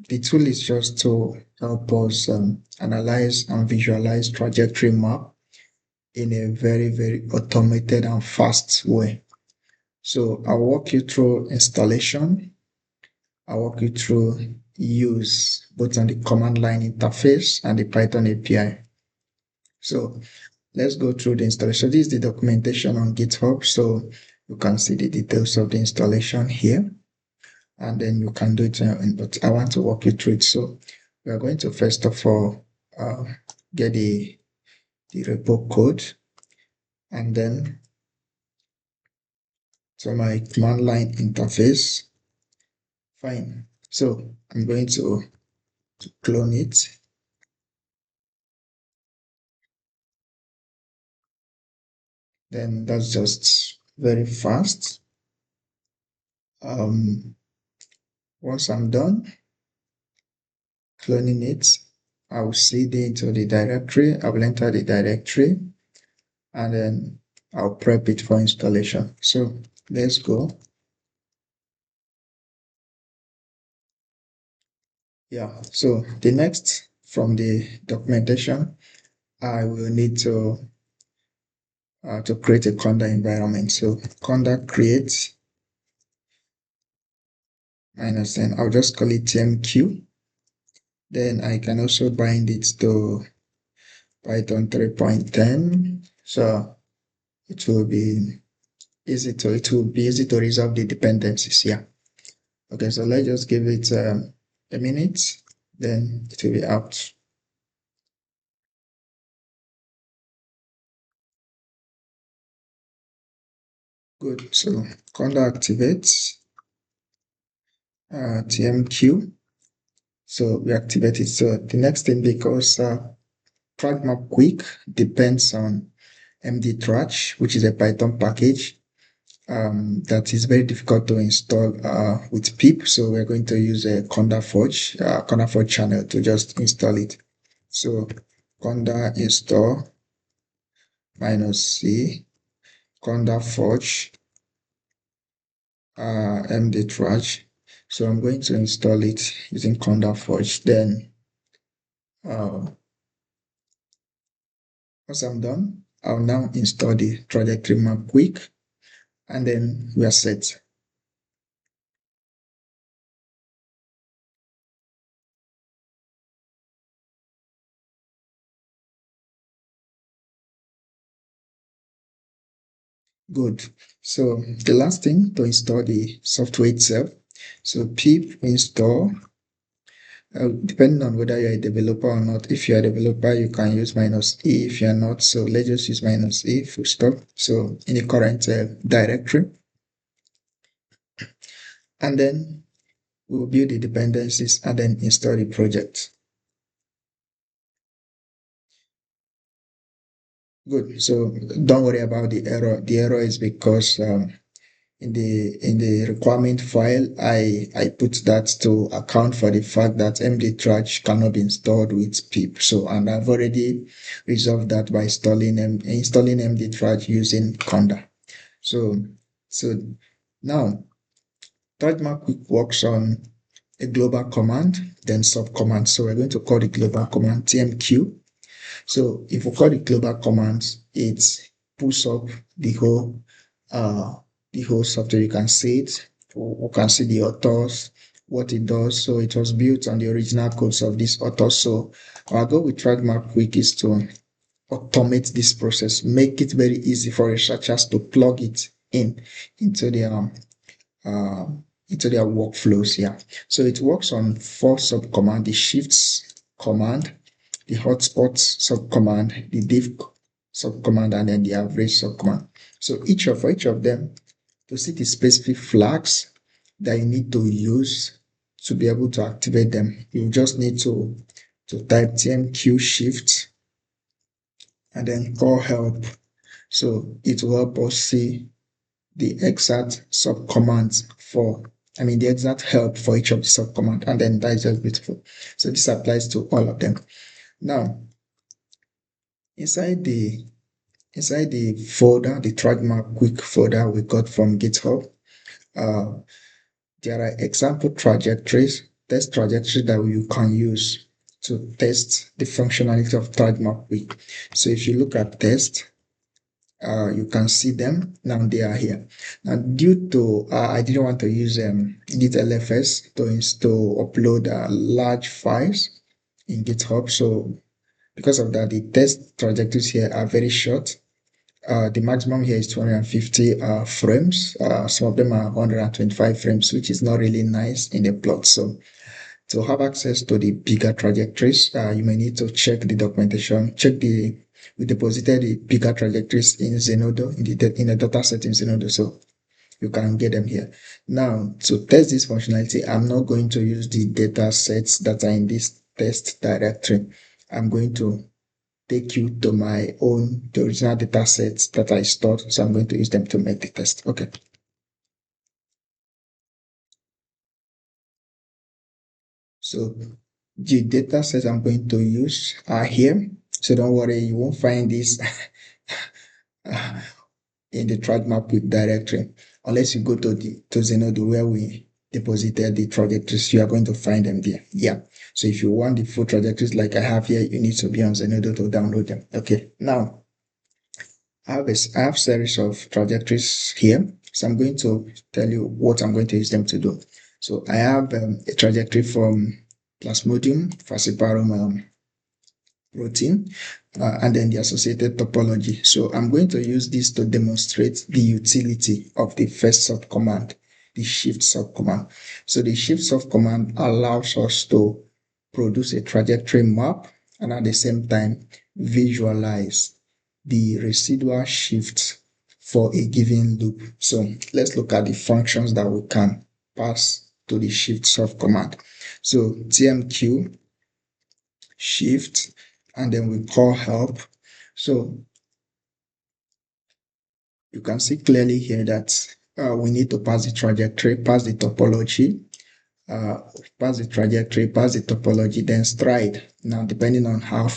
the tool is just to help us analyze and visualize trajectory map in a very, very automated and fast way. So I'll walk you through installation. I'll walk you through use both on the command line interface and the Python API. So let's go through the installation. This is the documentation on GitHub. So you can see the details of the installation here. And then you can do it, but I want to walk you through it. So we are going to first of all get the repo code, and then to my command line interface. Fine. So I'm going to clone it. Then that's just very fast. Once I'm done cloning it, I will seed it into the directory. I will enter the directory, and then I'll prep it for installation. So let's go. Yeah, so the next from the documentation, I will need to create a conda environment. So conda create -n, I'll just call it TMQ. Then I can also bind it to Python 3.10. So it will be easy to resolve the dependencies. Yeah. Okay, so let's just give it a minute, then it will be out. Good. So conda activates TMQ. So we activate it. So the next thing, because TrajMapQuick depends on mdtraj, which is a Python package that is very difficult to install with pip. So we're going to use a conda forge channel to just install it. So conda install -c conda forge mdtraj. So I'm going to install it using conda forge. Then once I'm done, I'll now install the TrajMapQuick, and then we are set. Good. So the last thing, to install the software itself. So pip install, depending on whether you're a developer or not. If you're a developer, you can use -e. If you're not, so let's just use -e, full stop. So in the current directory. And then we'll build the dependencies and then install the project. Good. So don't worry about the error. The error is because in the requirement file, I put that to account for the fact that mdtraj cannot be installed with pip. So, and I've already resolved that by installing mdtraj using conda. So now TrajMapQuick works on a global command, then subcommand. So we're going to call the global command TMQ. So if we call the global command, it pulls up the whole software. You can see it. We can see the authors, what it does. So it was built on the original codes of this author. So our goal with TrajMapQuick is to automate this process, make it very easy for researchers to plug it into their workflows. Yeah. So it works on 4 subcommands: the shifts command, the hotspot subcommand, the diff subcommand, and then the average subcommand. So for each of them, to see the specific flags that you need to use to be able to activate them, you just need to type TMQ shift and then call help. So it will help us see the exact subcommands the exact help for each of the subcommand, and then that is just beautiful. So this applies to all of them. Now, inside the folder, the TrajMapQuick folder we got from GitHub, there are example trajectories test trajectory that you can use to test the functionality of TrajMapQuick. So if you look at test, you can see them now. They are here now. Due to I didn't want to use git lfs to upload large files in GitHub, so because of that, the test trajectories here are very short. The maximum here is 250 frames. Some of them are 125 frames, which is not really nice in the plot. So to have access to the bigger trajectories, you may need to check the documentation. We deposited the bigger trajectories in Zenodo, in the data set in Zenodo, so you can get them here. Now, to test this functionality, I'm not going to use the data sets that are in this test directory. I'm going to take you to my own, the original data sets that I stored. So I'm going to use them to make the test. Okay. So the data sets I'm going to use are here. So don't worry, you won't find this in the TrajMapQuick directory unless you go to Zenodo where we deposited the trajectories. You are going to find them there. Yeah. So if you want the full trajectories like I have here, you need to be on Zenodo to download them. Okay. Now I have series of trajectories here. So I'm going to tell you what I'm going to use them to do. So I have a trajectory from Plasmodium falciparum protein, and then the associated topology. So I'm going to use this to demonstrate the utility of the first subcommand, the shift subcommand. So the shift subcommand allows us to produce a trajectory map and at the same time visualize the residual shift for a given loop. So let's look at the functions that we can pass to the shift subcommand. So TMQ shift, and then we call help. So you can see clearly here that we need to pass the trajectory, pass the topology, uh, pass the trajectory, pass the topology, then stride. Now, depending on how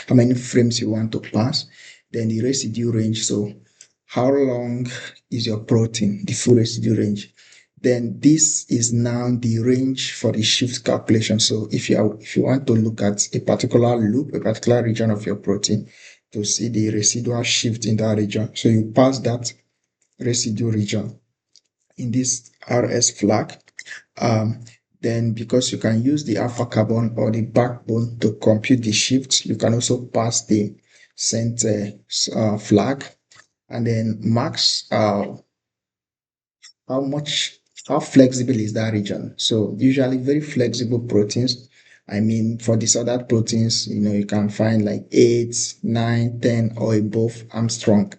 many frames you want to pass, then the residue range. So how long is your protein, the full residue range? Then this is now the range for the shift calculation. So if you want to look at a particular loop, a particular region of your protein to see the residual shift in that region, so you pass that residue region in this RS flag. Then because you can use the alpha carbon or the backbone to compute the shift, you can also pass the center flag, and then max how flexible is that region. So usually very flexible proteins. I mean, for disordered proteins, you can find like 8, 9, 10 or above Armstrong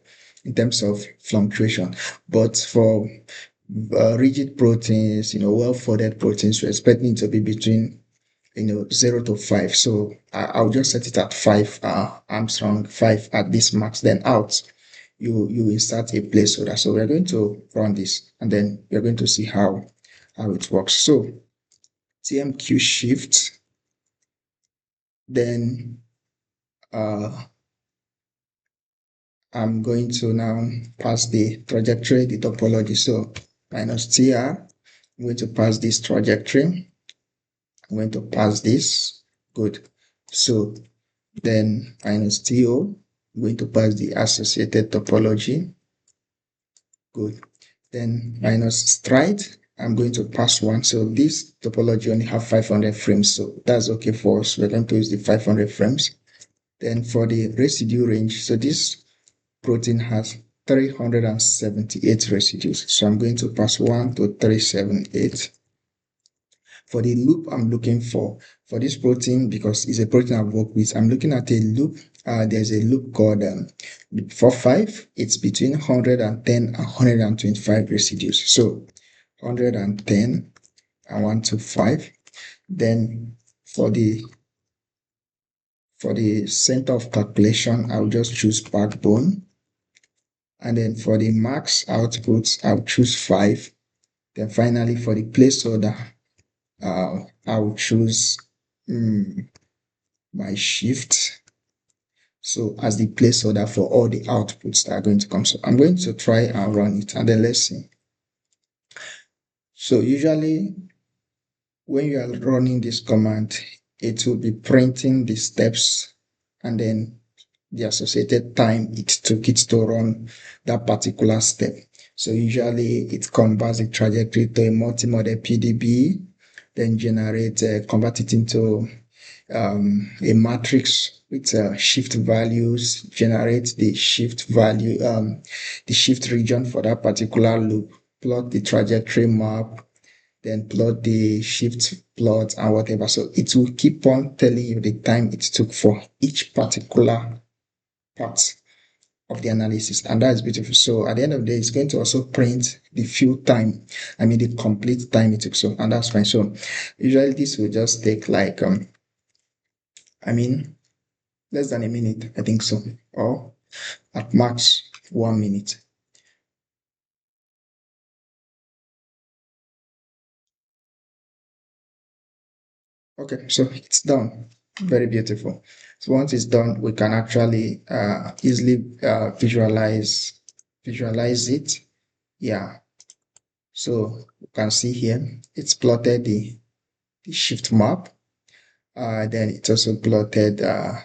in terms of fluctuation. But for rigid proteins, well-folded proteins, we're expecting it to be between 0 to 5. So I'll just set it at 5 Armstrong, 5 at this max, then out. You insert a placeholder. So we're going to run this, and then we're going to see how it works. So TMQ shift, then I'm going to now pass the trajectory, the topology. So minus TR, I'm going to pass this trajectory. I'm going to pass this. Good. So then minus TO, I'm going to pass the associated topology. Good. Then minus stride, I'm going to pass 1. So this topology only have 500 frames. So that's okay for us. We're going to use the 500 frames. Then for the residue range, so this protein has 378 residues. So I'm going to pass 1 to 378. For the loop I'm looking for this protein, because it's a protein I've worked with, I'm looking at a loop. There's a loop called for 5. It's between 110 and 125 residues. So 110 and 125. Then for the center of calculation, I'll just choose backbone. And then for the max output, I'll choose 5. Then finally, for the placeholder, I'll choose my shift. So as the placeholder for all the outputs that are going to come. So I'm going to try and run it, and then let's see. So usually when you are running this command, it will be printing the steps and then the associated time it took it to run that particular step. So usually it converts the trajectory to a multi-model PDB, then convert it into a matrix with shift values, generate the shift value, the shift region for that particular loop, plot the trajectory map, then plot the shift plot and whatever. So it will keep on telling you the time it took for each particular part of the analysis, and that is beautiful. So at the end of the day, it's going to also print the full time, the complete time it took. So, and that's fine. So usually this will just take like I mean less than a minute, I think so, or at max 1 minute. Okay, so it's done. Very beautiful. So once it's done, we can actually easily visualize it. Yeah. So you can see here, it's plotted the shift map. Then it's also plotted the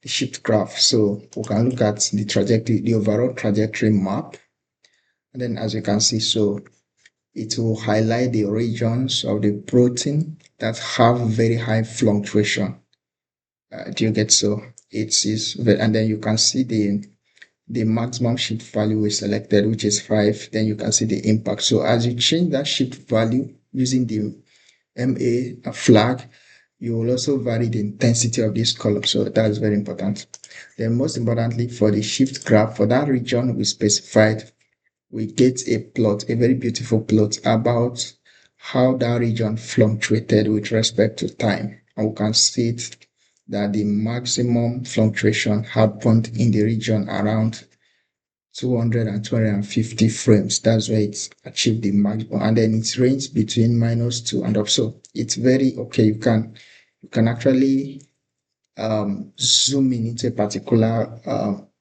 shift graph. So we can look at the trajectory, the overall trajectory map. And then as you can see, so it will highlight the regions of the protein that have very high fluctuation. Do you get? So it is, and then you can see the maximum shift value we selected, which is 5. Then you can see the impact. So as you change that shift value using the MA flag, you will also vary the intensity of this column. So that's very important. Then most importantly, for the shift graph, for that region we specified, we get a plot, a very beautiful plot about how that region fluctuated with respect to time. And we can see it that the maximum fluctuation happened in the region around 200 and 250 frames. That's where it's achieved the maximum, and then it's ranged between -2 and up. So it's very okay. You can actually zoom in into a particular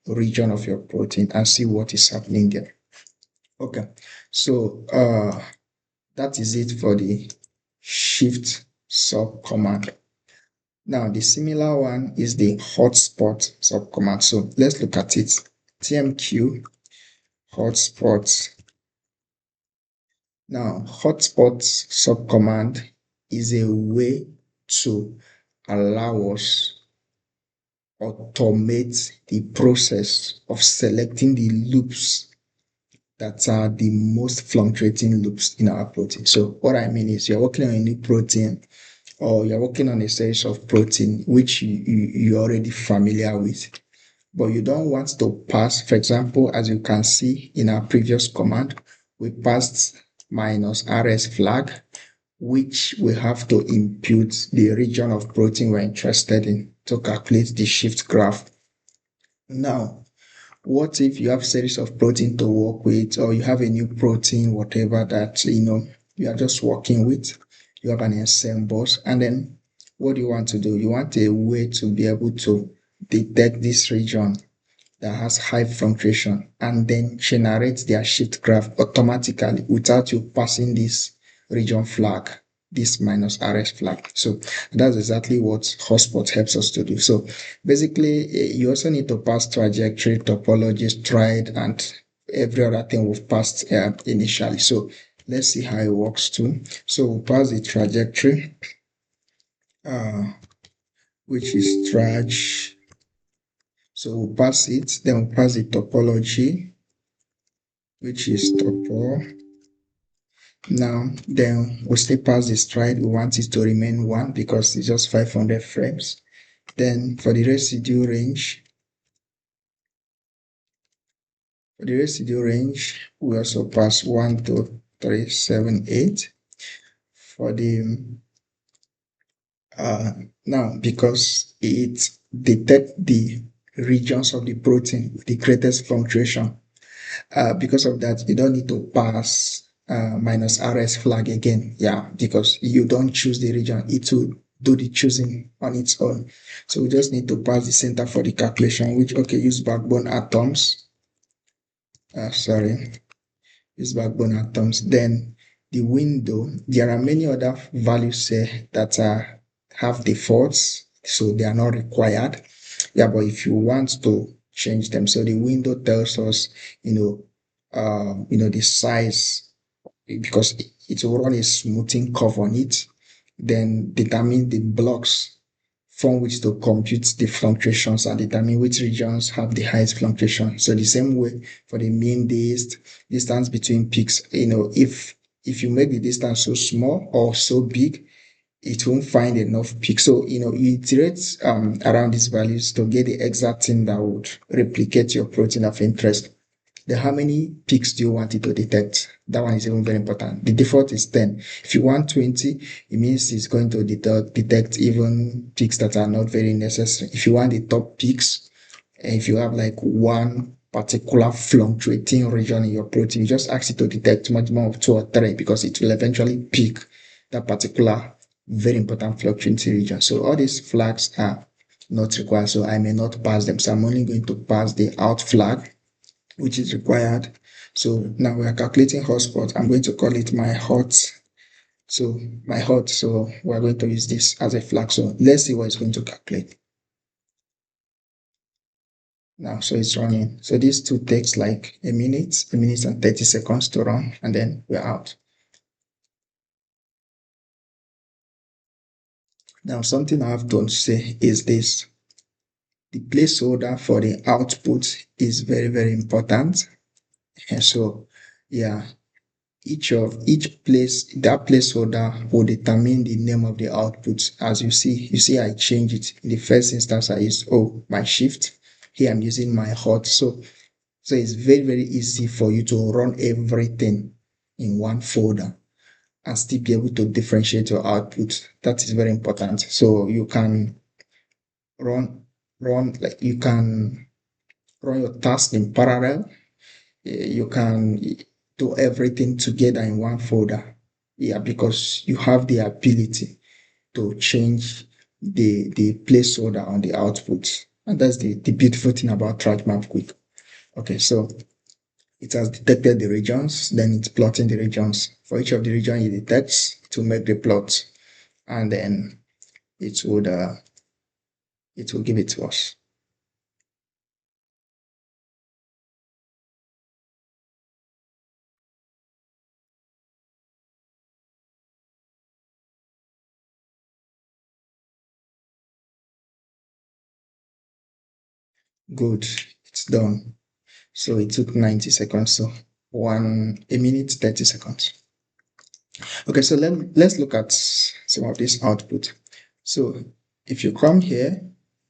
region of your protein and see what is happening there. Okay, so that is it for the shift sub command. Now the similar one is the hotspot sub command. So let's look at it. TMQ hotspot. Now hotspot sub command is a way to allow us automate the process of selecting the loops that are the most fluctuating loops in our protein. So what I mean is you're working on a new protein, or you're working on a series of protein which you're already familiar with, but you don't want to pass, for example, as you can see in our previous command, we passed -rs flag, which we have to impute the region of protein we're interested in to calculate the shift graph. Now, what if you have a series of protein to work with, or you have a new protein, whatever that you are just working with? You have an ensemble, and then what do you want to do? You want a way to be able to detect this region that has high fluctuation and then generate their shift graph automatically without you passing this region flag, this -rs flag. So that's exactly what hotspot helps us to do. So basically, you also need to pass trajectory, topology, stride, and every other thing we've passed initially. So let's see how it works too. So we'll pass the trajectory, which is traj. So we'll pass it, then we'll pass the topology, which is topo. Now, then we'll still pass the stride. We want it to remain 1 because it's just 500 frames. Then for the residue range, we also pass 1, 2, 3, 7, 8. For the now, because it detects the regions of the protein with the greatest fluctuation, because of that, you don't need to pass -rs flag again. Yeah, because you don't choose the region, it will do the choosing on its own. So we just need to pass the center for the calculation, which, okay, use backbone atoms. Use backbone atoms. Then the window, there are many other values here that have defaults, so they are not required. Yeah, but if you want to change them, so the window tells us, the size, because it will run a smoothing curve on it, then determine the blocks from which to compute the fluctuations and determine which regions have the highest fluctuation. So the same way for the mean distance between peaks, if you make the distance so small or so big, it won't find enough peaks. So, you iterate around these values to get the exact thing that would replicate your protein of interest. Then how many peaks do you want it to detect? That one is even very important. The default is 10. If you want 20, it means it's going to detect even peaks that are not very necessary. If you want the top peaks, and if you have like one particular fluctuating region in your protein, you just ask it to detect maximum of 2 or 3, because it will eventually pick that particular very important fluctuating region. So all these flags are not required, so I may not pass them. So I'm only going to pass the out flag, which is required. So now we are calculating hotspot. I'm going to call it my hot. So my hot. So we're going to use this as a flag. So let's see what it's going to calculate. Now, so it's running. So these two takes like a minute and 30 seconds to run, and then we're out. Now, something I have to say is this. The placeholder for the output is very, very important. And so, yeah, each placeholder will determine the name of the output. As you see I change it. In the first instance, I use my shift. Here I'm using my hot. So it's very, very easy for you to run everything in one folder and still be able to differentiate your output. That is very important. So you can run you can run your task in parallel. You can do everything together in one folder. Yeah, because you have the ability to change the placeholder on the output. And that's the beautiful thing about TrajMapQuick. Okay, so it has detected the regions, then it's plotting the regions. For each of the regions it detects, it will make the plot, and then it would it will give it to us. Good, it's done. So it took 90 seconds. So a minute, 30 seconds. Okay, so let's look at some of this output. So if you come here,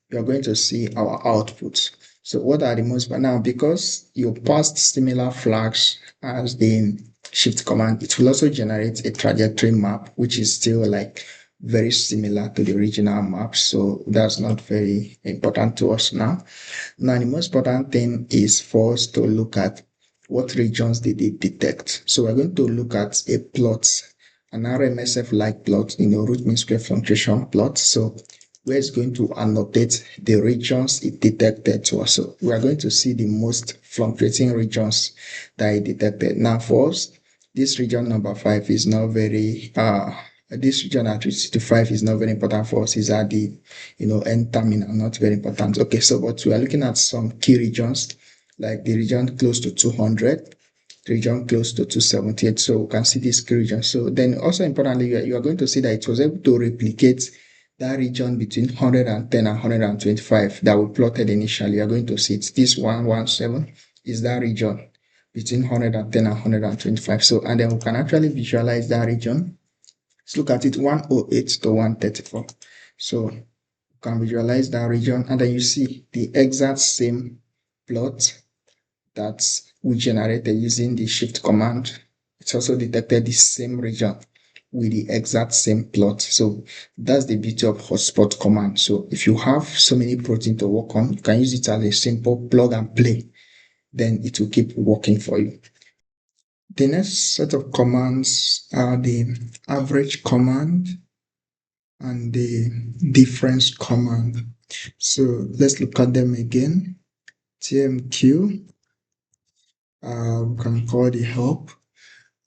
you're going to see our output. So what are the most, but now because you passed similar flags as the shift command, it will also generate a trajectory map, which is still like very similar to the original map. So that's not very important to us now. Now, the most important thing is for us to look at what regions did it detect. So we're going to look at a plot, an RMSF-like plot, root mean square fluctuation plot. So where it's going to annotate the regions it detected to us. So we are going to see the most fluctuating regions that it detected. Now for us, this region number 5 is not very this region at 5 is not very important for us. Is at the end terminal, not very important. Okay, so but we are looking at some key regions, like the region close to 200, the region close to 278. So we can see this key region. So then also importantly, you are going to see that it was able to replicate that region between 110 and 125 that we plotted initially. You are going to see it's this 117 is that region between 110 and 125. So, and then we can actually visualize that region. Let's look at it, 108 to 134. So you can visualize that region, and then you see the exact same plot that we generated using the shift command. It's also detected the same region with the exact same plot. So that's the beauty of hotspot command. So if you have so many protein to work on, you can use it as a simple plug and play. Then it will keep working for you. The next set of commands are the average command and the difference command. So let's look at them again. TMQ, we can call the help,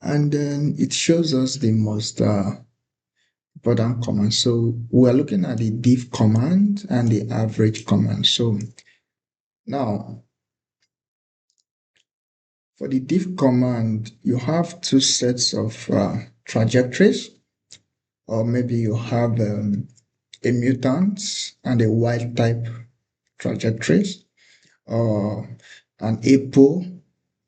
And then it shows us the most important command. So we're looking at the diff command and the average command. So now for the diff command, you have two sets of trajectories, or maybe you have a mutant and a wild type trajectories, or an APO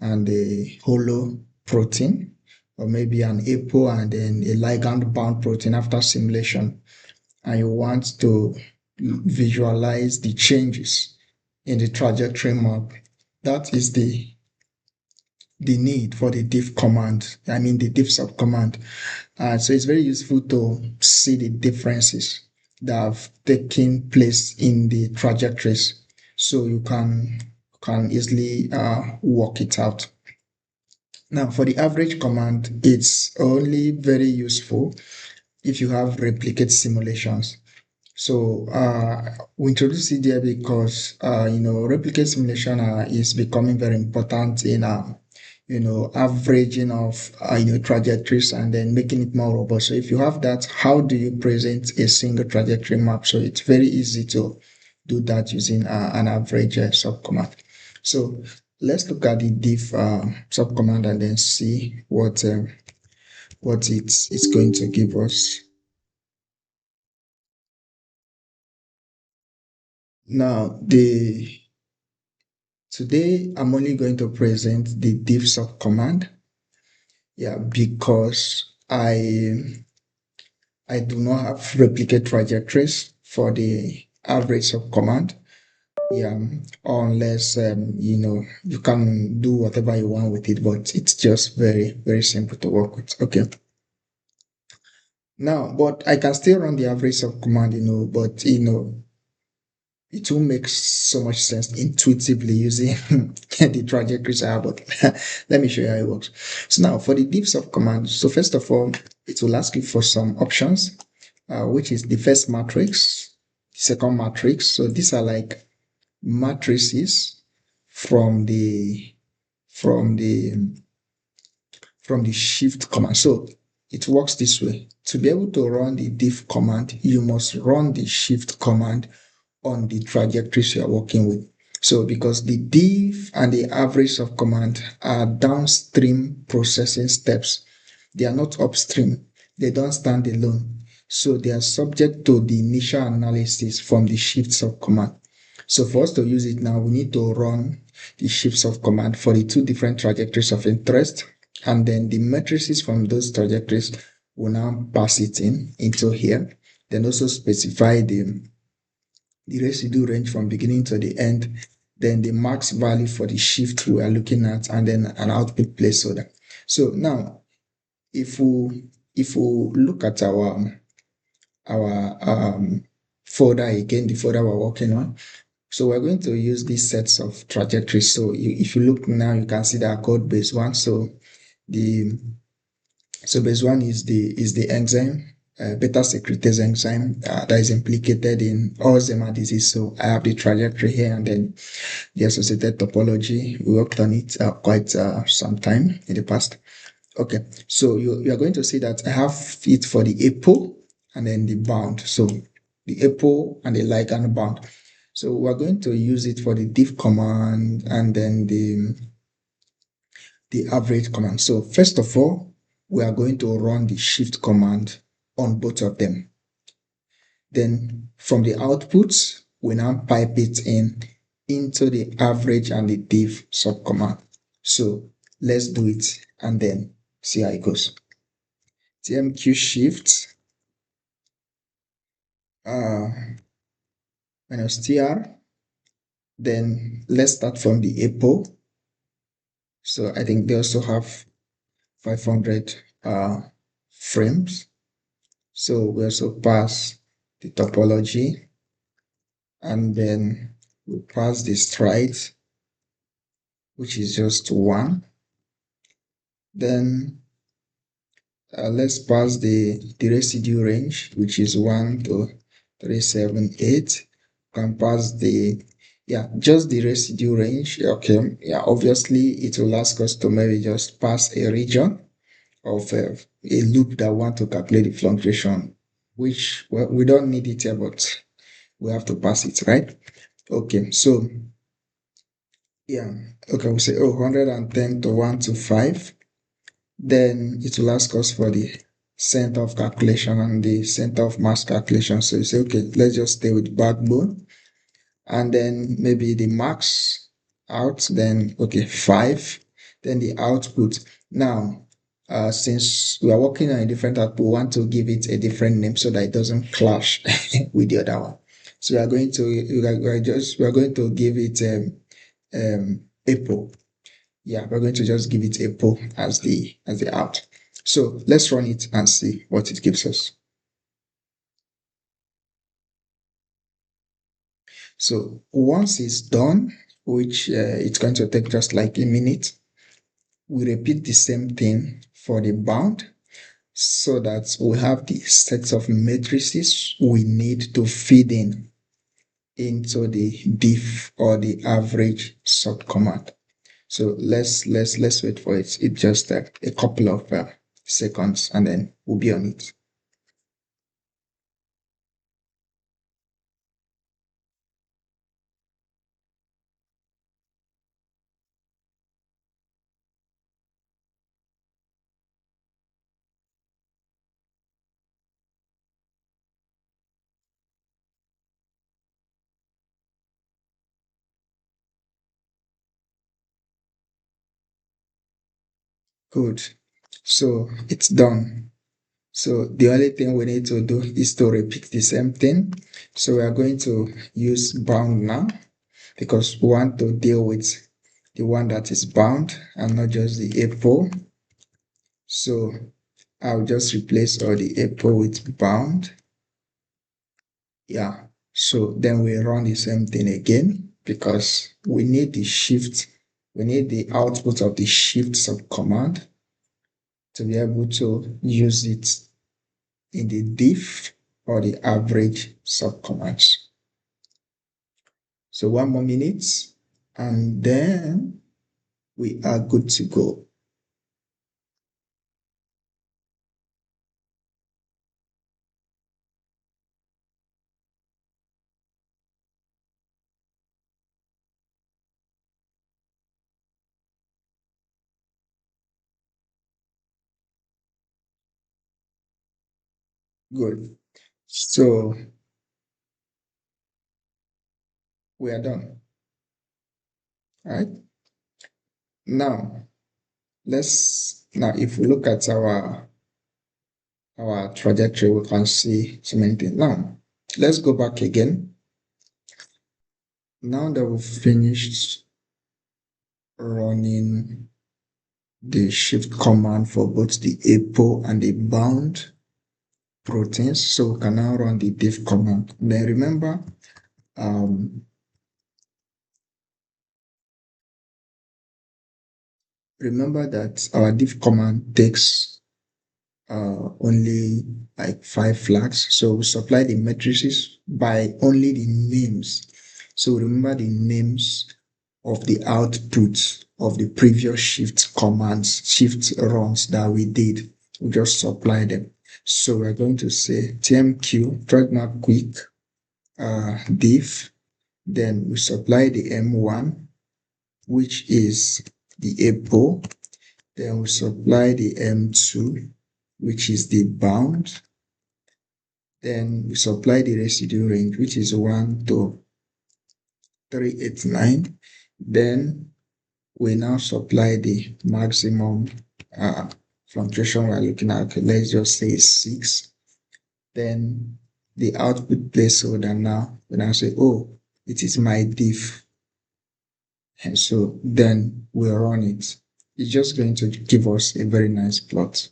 and a holo protein, or maybe an APO and then a ligand bound protein after simulation. And you want to visualize the changes in the trajectory map. That is the need for the diff command, the diff subcommand. So it's very useful to see the differences that have taken place in the trajectories, so you can easily work it out. Now, for the average command, it's only very useful if you have replicate simulations. So we introduced it there because replicate simulation is becoming very important in averaging of trajectories and then making it more robust. So if you have that, how do you present a single trajectory map? So it's very easy to do that using an average subcommand. So let's look at the diff subcommand and then see what it's going to give us. Now, today I'm only going to present the diff subcommand. Yeah, because I do not have replicate trajectories for the average subcommand. Yeah, unless you can do whatever you want with it, but it's just very, very simple to work with. Okay. Now, but I can still run the average subcommand, but it will make so much sense intuitively using the trajectories I have. But let me show you how it works. So now for the diff subcommand, so first of all, it will ask you for some options, which is the first matrix, second matrix. So these are like matrices from the from the from the shift command. So it works this way. To be able to run the diff command, you must run the shift command on the trajectories you are working with. So because the diff and the average of command are downstream processing steps, they are not upstream. They don't stand alone. So they are subject to the initial analysis from the shifts of command. So for us to use it now, we need to run the shifts of command for the two different trajectories of interest, and then the matrices from those trajectories will now pass it into here. Then also specify the residual range from beginning to the end, then the max value for the shift we are looking at, and then an output placeholder. So now, if we look at our folder again, the folder we're working on, so we're going to use these sets of trajectories. So if you look now, you can see that code base one. So base one is the enzyme, beta secretase enzyme that is implicated in Alzheimer's disease. So I have the trajectory here and then the associated topology. We worked on it quite some time in the past. Okay, so you are going to see that I have it for the APO and then the bound. So the APO and the ligand bound. So we're going to use it for the diff command and then the average command. So first of all, we are going to run the shift command on both of them. Then from the outputs, we now pipe it into the average and the diff subcommand. So let's do it and then see how it goes. TMQ shift minus TR. Then let's start from the APO. So I think they also have 500 frames. So we also pass the topology and then we pass the stride, which is just 1. Then let's pass the residue range, which is 1 to 378. Can pass just the residue range. Okay, yeah, obviously it will ask us to maybe just pass a region. of a loop that want to calculate the fluctuation, which, well, we don't need it here, but we have to pass it, right? Okay, so yeah, okay, we say, oh, 110 to 1 to 5. Then it will ask us for the center of calculation and the center of mass calculation. So you say, okay, let's just stay with backbone. And then maybe the max out, then, okay, 5. Then the output. Now, since we are working on a different output, we want to give it a different name so that it doesn't clash with the other one. So we are going to give it Apple. Yeah, we're going to just give it Apple as the out. So let's run it and see what it gives us. So once it's done, which it's going to take just like a minute, we repeat the same thing for the bound so that we have the sets of matrices we need to feed in into the diff or the average subcommand. So let's wait for it. It's just a couple of seconds and then we'll be on it. Good. So it's done. So the only thing we need to do is to repeat the same thing. So we are going to use bound now because we want to deal with the one that is bound and not just the Apple. So I'll just replace all the Apple with bound. Yeah. So then we run the same thing again because we need the shift. We need the output of the shift subcommand to be able to use it in the diff or the average subcommands. So one more minute and then we are good to go. Good. So we are done. All right. Now if we look at our trajectory, we can see so many things. Now let's go back again. Now that we've finished running the shift command for both the APO and the bound proteins, so we can now run the diff command. Then remember, that our diff command takes only like 5 flags. So we supply the matrices by only the names. So remember the names of the output of the previous shift commands, shift runs that we did. We just supply them. So we're going to say TMQ, TrajMapQuick, diff. Then we supply the M1, which is the APO. Then we supply the M2, which is the bound. Then we supply the residue range, which is 1 to 389. Then we now supply the maximum fluctuation we're looking at. Okay, let's just say 6. Then the output placeholder now, when I say, oh, it is my diff. And so then we'll run it. It's just going to give us a very nice plot.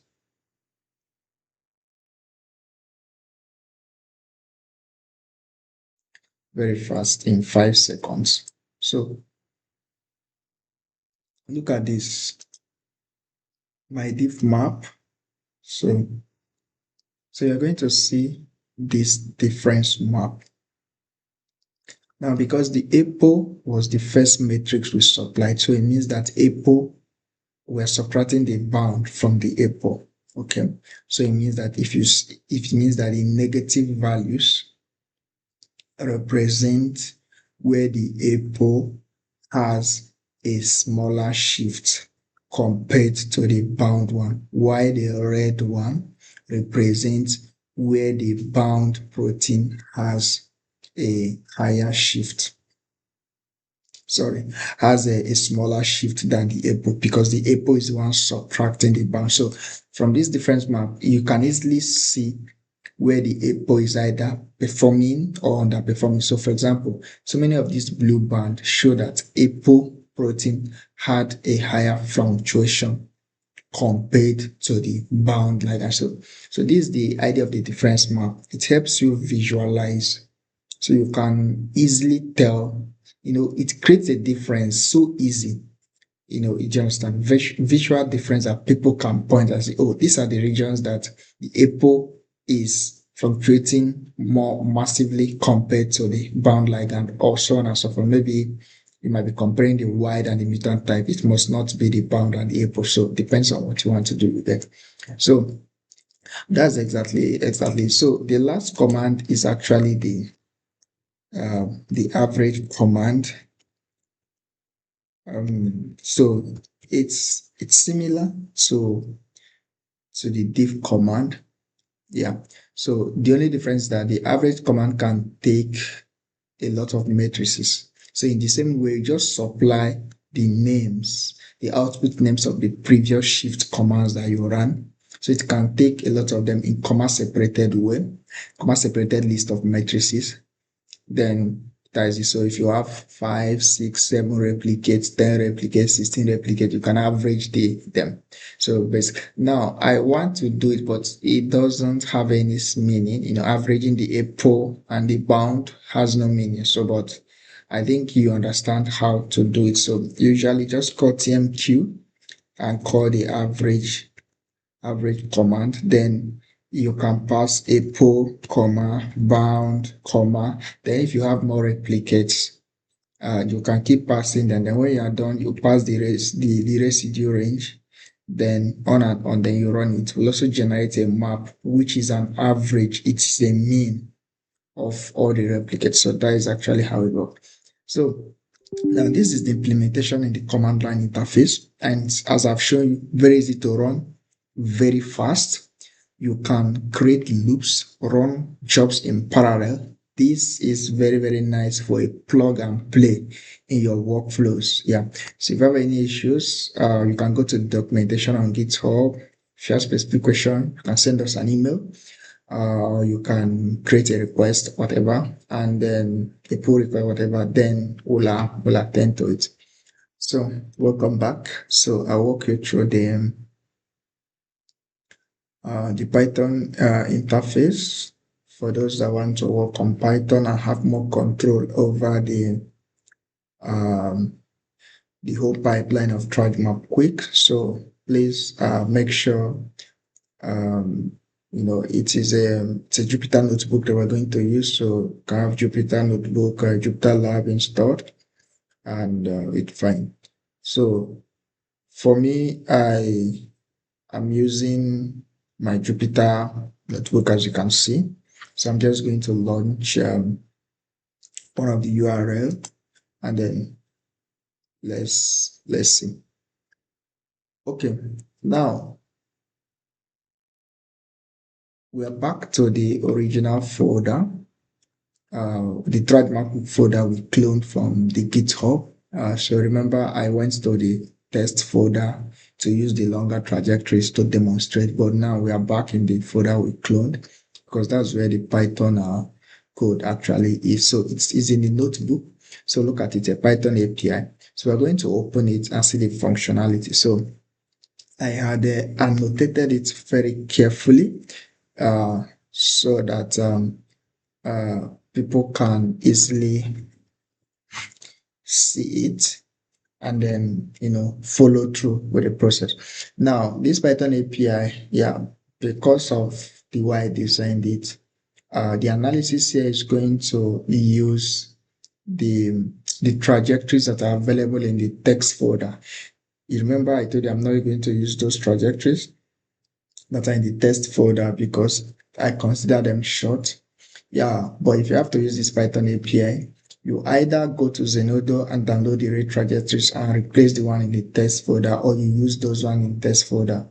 Very fast in 5 seconds. So look at this, my diff map. So you're going to see this difference map. Now, because the APO was the first matrix we supplied, so it means that APO, we're subtracting the bound from the APO. Okay, so it means that it means that the negative values represent where the apple has a smaller shift compared to the bound one, while the red one represents where the bound protein has a higher shift. Sorry, has a smaller shift than the apple, because the apple is the one subtracting the bound. So from this difference map, you can easily see where the apple is either performing or underperforming. So for example, so many of these blue bands show that apple protein had a higher fluctuation compared to the bound like that. So this is the idea of the difference map. It helps you visualize, so you can easily tell, it creates a difference so easy. You just understand visual difference that people can point and say, oh, these are the regions that the apple is fluctuating more massively compared to the bound ligand, or so on and so forth. Maybe you might be comparing the wild and the mutant type. It must not be the bound and the apple. So it depends on what you want to do with it. So that's exactly. So the last command is actually the average command. So it's similar to the diff command. Yeah. So the only difference is that the average command can take a lot of matrices. So in the same way, just supply the names, the output names of the previous shift commands that you ran. So it can take a lot of them in comma separated way, comma separated list of matrices. Then that is it. So if you have 5, 6, 7 replicates, 10 replicates, 16 replicates, you can average them. So basically, now I want to do it, but it doesn't have any meaning. Averaging the apple and the bound has no meaning. So, but I think you understand how to do it. So usually just call TMQ and call the average command. Then you can pass a pull, comma, bound, comma. Then if you have more replicates, you can keep passing them. Then when you are done, you pass the residue range. Then on and on, then you run it. Will also generate a map, which is an average. It's a mean of all the replicates. So that is actually how it works. So now this is the implementation in the command line interface. And as I've shown you, very easy to run, very fast. You can create loops, run jobs in parallel. This is very, very nice for a plug and play in your workflows. Yeah. So if you have any issues, you can go to the documentation on GitHub. If you have specific question, you can send us an email. You can create a request, whatever, and then a pull request, whatever, then we'll attend to it. So welcome back. So I'll walk you through the Python interface for those that want to work on Python and have more control over um, the whole pipeline of TrajMapQuick. So please make sure it's a Jupyter notebook that we're going to use. So you can have Jupyter notebook, Jupyter Lab installed, and it's fine. So for me, I am using my Jupyter notebook, as you can see. So I'm just going to launch one of the URL, and then let's see. Okay, now we are back to the original folder. The TrajMapQuick folder we cloned from the GitHub. So remember, I went to the test folder to use the longer trajectories to demonstrate, but now we are back in the folder we cloned, because that's where the Python code actually is. So it's in the notebook. So look at it, a Python API. So we're going to open it and see the functionality. So I had annotated it very carefully so that people can easily see it and then follow through with the process. Now this Python API, yeah, because of the way I designed it, the analysis here is going to use the trajectories that are available in the text folder. You remember I told you I'm not going to use those trajectories. that are in the test folder because I consider them short. Yeah, but if you have to use this Python API, you either go to Zenodo and download the rate trajectories and replace the one in the test folder, or you use those one in test folder.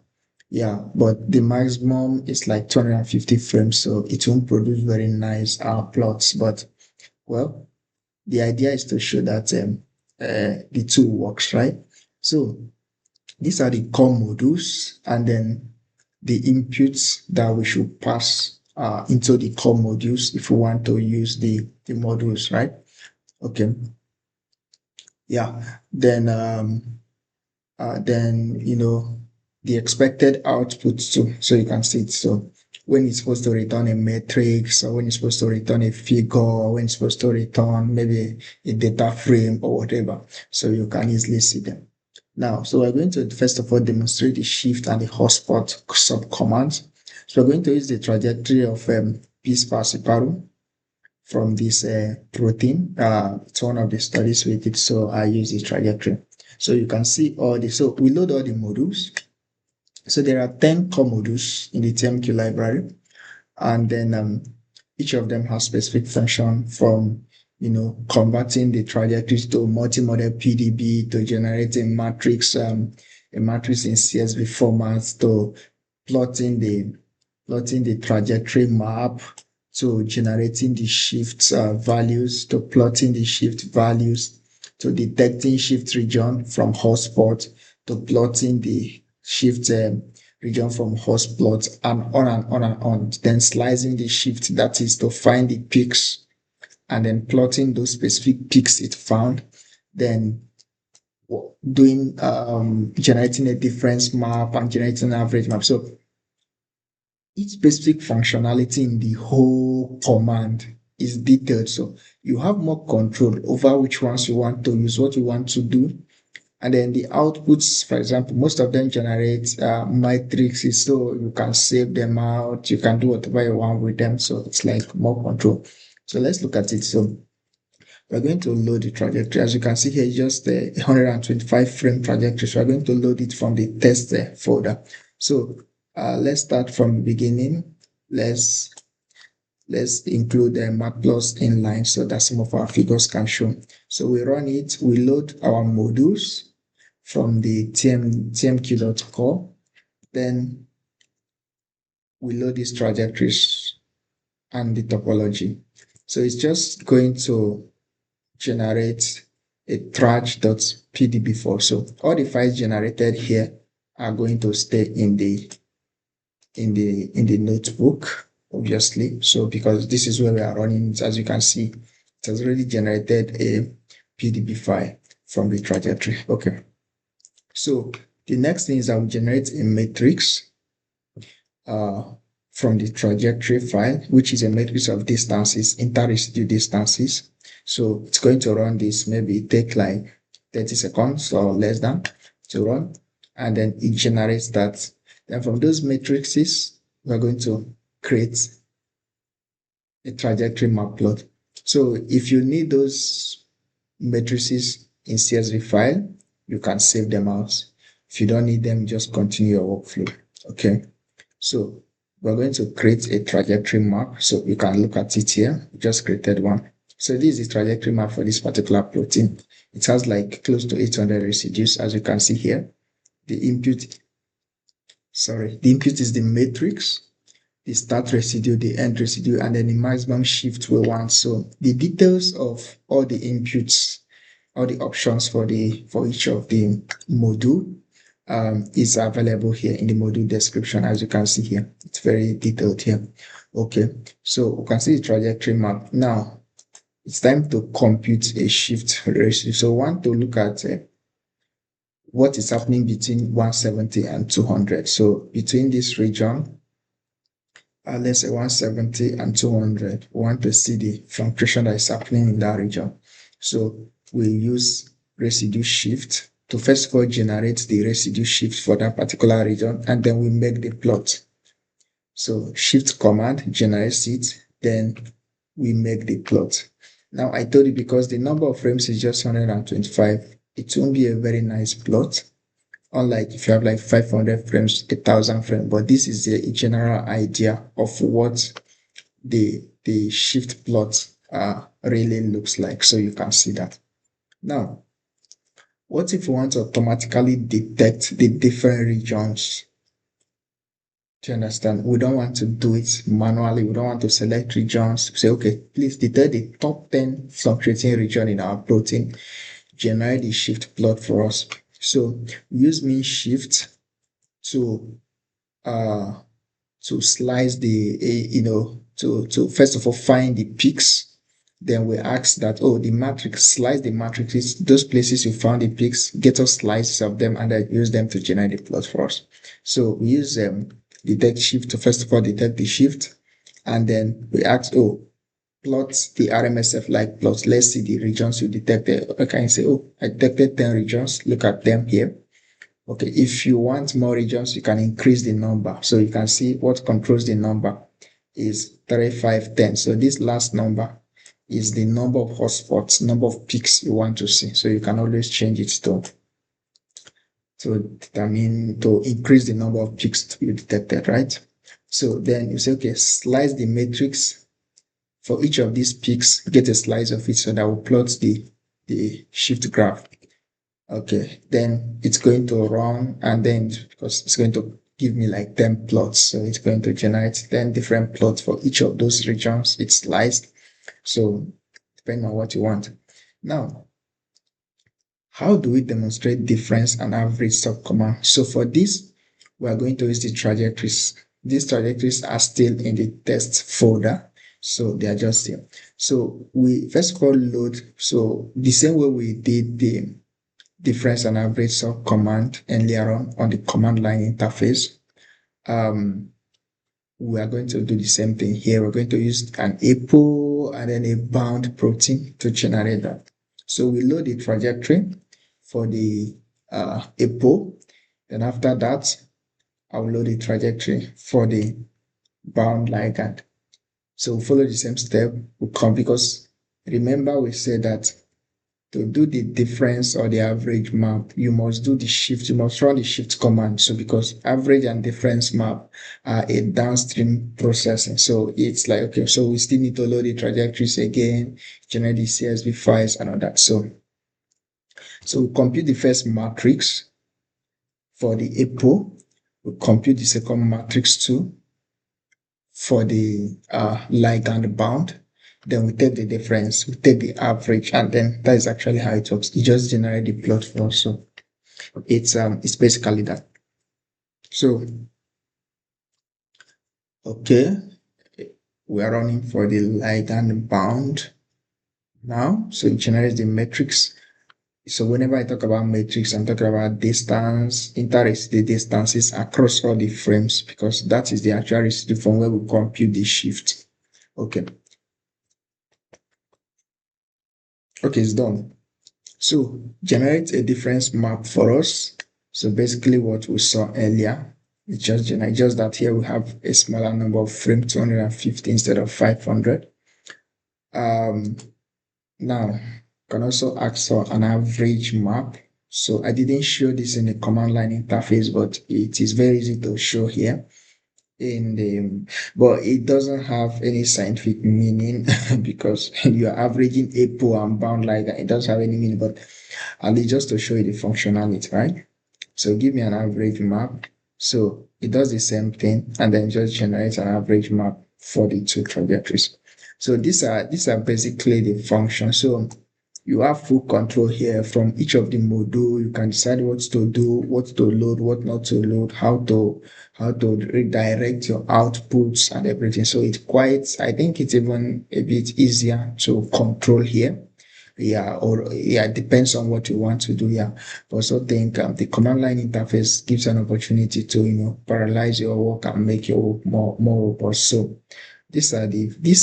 Yeah, but the maximum is like 250 frames, so it won't produce very nice plots. But well, the idea is to show that the tool works, right? So these are the core modules, and then the inputs that we should pass into the core modules if we want to use the modules, right? Okay. Yeah. Then the expected output too. So you can see it. So when it's supposed to return a matrix, or when it's supposed to return a figure, or when it's supposed to return maybe a data frame or whatever. So you can easily see them. Now, so we're going to first of all demonstrate the shift and the hotspot subcommands. So we're going to use the trajectory of piece Parsiparu from this protein. It's one of the studies we did, so I use the trajectory. So you can see so we load all the modules. So there are 10 core modules in the TMQ library, and then each of them has specific function from converting the trajectories to multi-model PDB, to generate a matrix in CSV format, to plotting the trajectory map, to generating the shift values, to plotting the shift values, to detecting shift region from hotspot, to plotting the shift region from hotspot, and on and on and on. Then slicing the shift, that is to find the peaks, and then plotting those specific peaks it found. Then doing generating a difference map and generating an average map. So each specific functionality in the whole command is detailed. So you have more control over which ones you want to use, what you want to do. And then the outputs, for example, most of them generate matrices, so you can save them out. You can do whatever you want with them. So it's like more control. So let's look at it. So we're going to load the trajectory. As you can see here, just a 125 frame trajectory. So we're going to load it from the test folder. So let's start from the beginning. Let's include the matplots inline so that some of our figures can show. So we run it, we load our modules from the tmq.core. Then we load these trajectories and the topology. So it's just going to generate a traj.pdb file. So all the files generated here are going to stay in the notebook, obviously. So because this is where we are running, as you can see, it has already generated a PDB file from the trajectory. Okay. So the next thing is I will generate a matrix from the trajectory file, which is a matrix of distances, inter-residue distances. So it's going to run this, maybe take like 30 seconds or less than to run, and then it generates that. Then from those matrices, we're going to create a trajectory map plot. So if you need those matrices in CSV file, you can save them out. If you don't need them, just continue your workflow. Okay. So we're going to create a trajectory map. So you can look at it here. We just created one. So this is the trajectory map for this particular protein. It has like close to 800 residues, as you can see here. The input is the matrix, the start residue, the end residue, and then the maximum shift we want. So the details of all the inputs, all the options for each of the module is available here in the module description. As you can see here, it's very detailed here. Okay, so we can see the trajectory map. Now it's time to compute a shift ratio. So we want to look at what is happening between 170 and 200. So between this region, let's say 170 and 200, we want to see the fluctuation that is happening in that region. So we use residue shift to first of all generate the residue shift for that particular region, and then we make the plot. So shift command generates it, then we make the plot. Now I told you because the number of frames is just 125, it won't be a very nice plot unlike if you have like 500 frames, 1,000 frames. But this is a general idea of what the shift plot really looks like. So you can see that. Now, what if we want to automatically detect the different regions? Do you understand? We don't want to do it manually. We don't want to select regions. Say, okay, please detect the top 10 fluctuating region in our plotting. Generate the shift plot for us. So we use mean shift to uh slice the to first of all find the peaks. Then we ask that, oh, the matrix, slice the matrices, those places you found the peaks, get us slices of them, and then use them to generate the plot for us. So we use detect shift to first of all detect the shift, and then we ask, oh, plot the RMSF like plot. Let's see the regions you detected. Okay, and say, oh, I detected 10 regions. Look at them here. Okay, if you want more regions, you can increase the number. So you can see what controls the number is 3510. So this last number is the number of hotspots, number of peaks you want to see. So you can always change it to increase the number of peaks to be detected, right? So then you say, okay, slice the matrix for each of these peaks, get a slice of it so that will plot the shift graph. Okay, then it's going to run, and then because it's going to give me like 10 plots, so it's going to generate 10 different plots for each of those regions it's sliced. So depending on what you want. Now, how do we demonstrate difference and average subcommand? So for this, we are going to use the trajectories. These trajectories are still in the test folder, so they are just here. So we first of all load, so the same way we did the difference and average sub command earlier on the command line interface. We are going to do the same thing here. We're going to use an APO and then a bound protein to generate that. So we load the trajectory for the APO. Then after that, I'll load the trajectory for the bound ligand. So we'll follow the same step. We'll come because remember we said that to do the difference or the average map, you must do the shift, you must run the shift command. So because average and difference map are a downstream processing. So it's like, okay, so we still need to load the trajectories again, generate the CSV files and all that. So we compute the first matrix for the APO, we compute the second matrix too for the ligand bound. Then we take the difference, we take the average, and then that is actually how it works. It just generates the plot for us. So it's basically that. So okay, we are running for the ligand bound now. So it generates the matrix. So whenever I talk about matrix, I'm talking about distance, the distances across all the frames, because that is the actual residue from where we compute the shift. Okay. Okay, it's done. So generate a difference map for us. So basically what we saw earlier, it's just that here we have a smaller number of frames, 250 instead of 500. Now, can also ask for an average map. So I didn't show this in the command line interface, but it is very easy to show here but it doesn't have any scientific meaning because you're averaging APO and bound like that. It doesn't have any meaning, but at least just to show you the functionality, right? So give me an average map. So it does the same thing and then just generates an average map for the two trajectories. So these are basically the functions. So you have full control here from each of the module. You can decide what to do, what to load, what not to load, how to redirect your outputs and everything. So I think it's even a bit easier to control here. Yeah, or yeah, it depends on what you want to do. Yeah, I also think the command line interface gives an opportunity to parallelize your work and make your work more robust. So this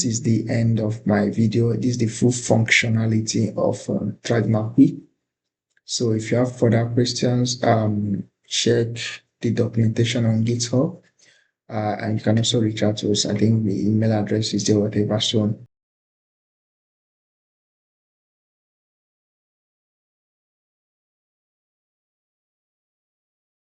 is the end of my video. This is the full functionality of TrajMapQuick. So if you have further questions, check the documentation on GitHub, and you can also reach out to us. I think the email address is there, whatever. So